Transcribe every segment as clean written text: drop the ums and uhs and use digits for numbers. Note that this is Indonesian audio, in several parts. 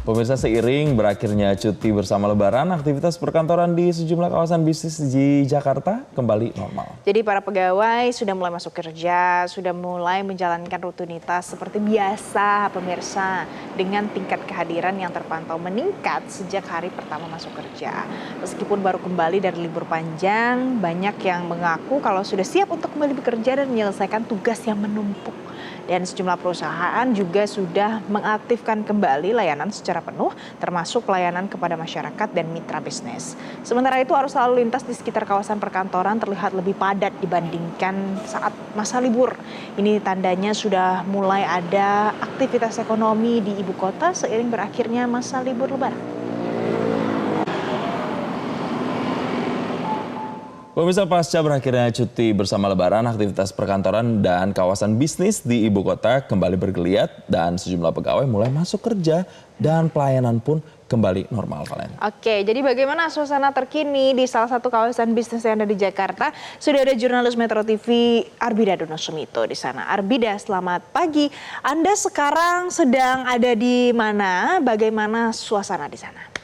Pemirsa, seiring berakhirnya cuti bersama Lebaran, aktivitas perkantoran di sejumlah kawasan bisnis di Jakarta kembali normal. Jadi para pegawai sudah mulai masuk kerja, sudah mulai menjalankan rutinitas seperti biasa, pemirsa, dengan tingkat kehadiran yang terpantau meningkat sejak hari pertama masuk kerja. Meskipun baru kembali dari libur panjang, banyak yang mengaku kalau sudah siap untuk kembali bekerja dan menyelesaikan tugas yang menumpuk. Dan sejumlah perusahaan juga sudah mengaktifkan kembali layanan secara penuh, termasuk layanan kepada masyarakat dan mitra bisnis. Sementara itu, arus lalu lintas di sekitar kawasan perkantoran terlihat lebih padat dibandingkan saat masa libur. Ini tandanya sudah mulai ada aktivitas ekonomi di ibu kota seiring berakhirnya masa libur Lebaran. Pemirsa, pasca berakhirnya cuti bersama Lebaran, aktivitas perkantoran dan kawasan bisnis di ibu kota kembali bergeliat dan sejumlah pegawai mulai masuk kerja dan pelayanan pun kembali normal, Valen. Oke, jadi bagaimana suasana terkini di salah satu kawasan bisnis yang ada di Jakarta? Sudah ada jurnalis Metro TV Arbida Dono Sumito di sana. Arbida, selamat pagi. Anda sekarang sedang ada di mana? Bagaimana suasana di sana?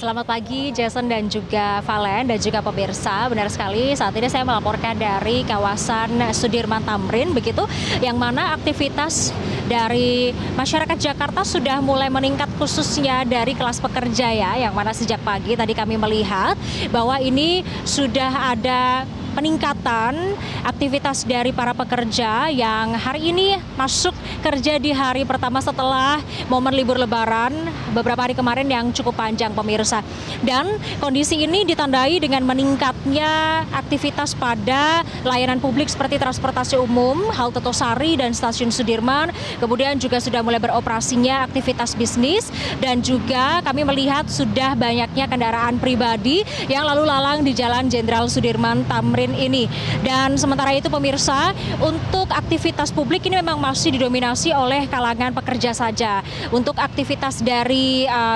Selamat pagi Jason dan juga Valen dan juga pemirsa. Benar sekali, saat ini saya melaporkan dari kawasan Sudirman Tamrin begitu, yang mana aktivitas dari masyarakat Jakarta sudah mulai meningkat, khususnya dari kelas pekerja ya, yang mana sejak pagi tadi kami melihat bahwa ini sudah ada peningkatan aktivitas dari para pekerja yang hari ini masuk kerja di hari pertama setelah momen libur Lebaran beberapa hari kemarin yang cukup panjang, pemirsa. Dan kondisi ini ditandai dengan meningkatnya aktivitas pada layanan publik seperti transportasi umum, halte Tosari dan stasiun Sudirman. Kemudian juga sudah mulai beroperasinya aktivitas bisnis dan juga kami melihat sudah banyaknya kendaraan pribadi yang lalu lalang di Jalan Jenderal Sudirman Tamrin ini. Dan sementara itu, pemirsa, untuk aktivitas publik ini memang masih didominasi oleh kalangan pekerja saja. Untuk aktivitas dari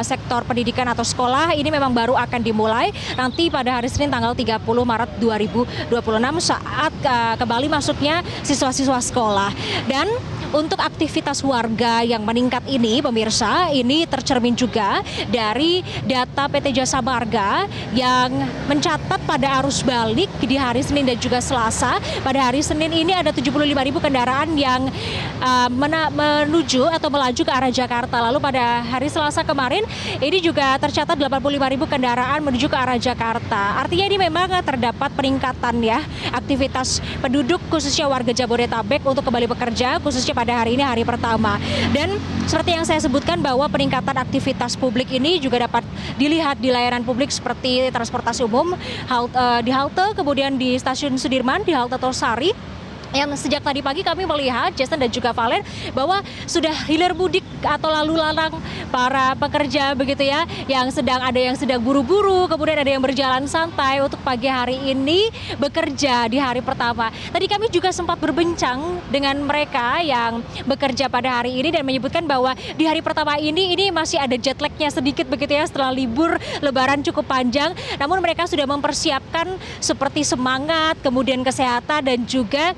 sektor pendidikan atau sekolah ini memang baru akan dimulai nanti pada hari Senin tanggal 30 Maret 2026 saat kembali masuknya siswa-siswa sekolah. Dan untuk aktivitas warga yang meningkat ini, pemirsa, ini tercermin juga dari data PT Jasa Marga yang mencatat pada arus balik di hari Senin dan juga Selasa. Pada hari Senin ini ada 75.000 kendaraan yang menuju atau melaju ke arah Jakarta. Lalu pada hari Selasa kemarin ini juga tercatat 85.000 kendaraan menuju ke arah Jakarta. Artinya ini memang terdapat peningkatan ya aktivitas penduduk khususnya warga Jabodetabek untuk kembali bekerja, khususnya pada hari ini hari pertama. Dan seperti yang saya sebutkan bahwa peningkatan aktivitas publik ini juga dapat dilihat di layanan publik seperti transportasi umum, di halte, kemudian di stasiun Sudirman, di halte Tosari. Yang sejak tadi pagi kami melihat, Jason dan juga Valen, bahwa sudah hilir mudik atau lalu lalang para pekerja begitu ya, yang sedang buru-buru, kemudian ada yang berjalan santai untuk pagi hari ini bekerja di hari pertama. Tadi kami juga sempat berbincang dengan mereka yang bekerja pada hari ini dan menyebutkan bahwa di hari pertama ini masih ada jet lag-nya sedikit begitu ya, setelah libur Lebaran cukup panjang. Namun mereka sudah mempersiapkan seperti semangat, kemudian kesehatan dan juga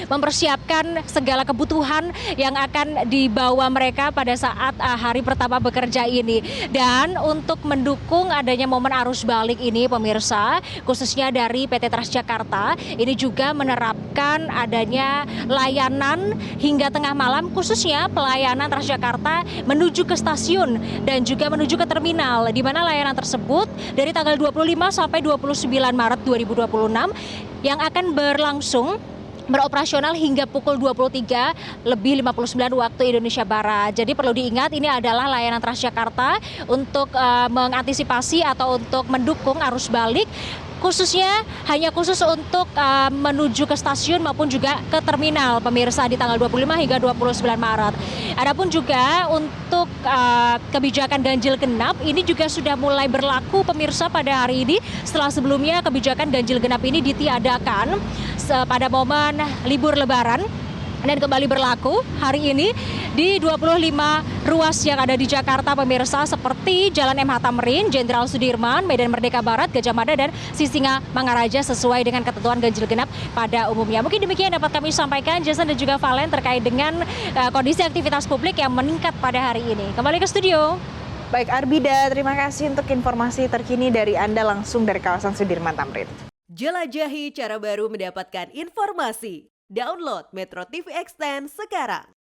mempersiapkan segala kebutuhan yang akan dibawa mereka pada saat hari pertama bekerja ini. Dan untuk mendukung adanya momen arus balik ini, pemirsa, khususnya dari PT Transjakarta, ini juga menerapkan adanya layanan hingga tengah malam, khususnya pelayanan Transjakarta menuju ke stasiun dan juga menuju ke terminal, di mana layanan tersebut dari tanggal 25 sampai 29 Maret 2026 yang akan beroperasional hingga pukul 23:59 waktu Indonesia Barat. Jadi perlu diingat, ini adalah layanan Transjakarta untuk mengantisipasi atau untuk mendukung arus balik, hanya khusus untuk menuju ke stasiun maupun juga ke terminal, pemirsa, di tanggal 25 hingga 29 Maret. Adapun juga untuk kebijakan ganjil genap ini juga sudah mulai berlaku, pemirsa, pada hari ini, setelah sebelumnya kebijakan ganjil genap ini ditiadakan pada momen libur Lebaran. dan kembali berlaku hari ini di 25 ruas yang ada di Jakarta pemirsa, seperti Jalan MH Tamrin, Jenderal Sudirman, Medan Merdeka Barat, Gajah Mada, dan Sisinga Mangaraja sesuai dengan ketentuan ganjil genap pada umumnya. Mungkin demikian dapat kami sampaikan, Jason dan juga Valen, terkait dengan kondisi aktivitas publik yang meningkat pada hari ini. Kembali ke studio. Baik Arbida, terima kasih untuk informasi terkini dari Anda langsung dari kawasan Sudirman Tamrin. Jelajahi cara baru mendapatkan informasi. Download Metro TV Extend sekarang.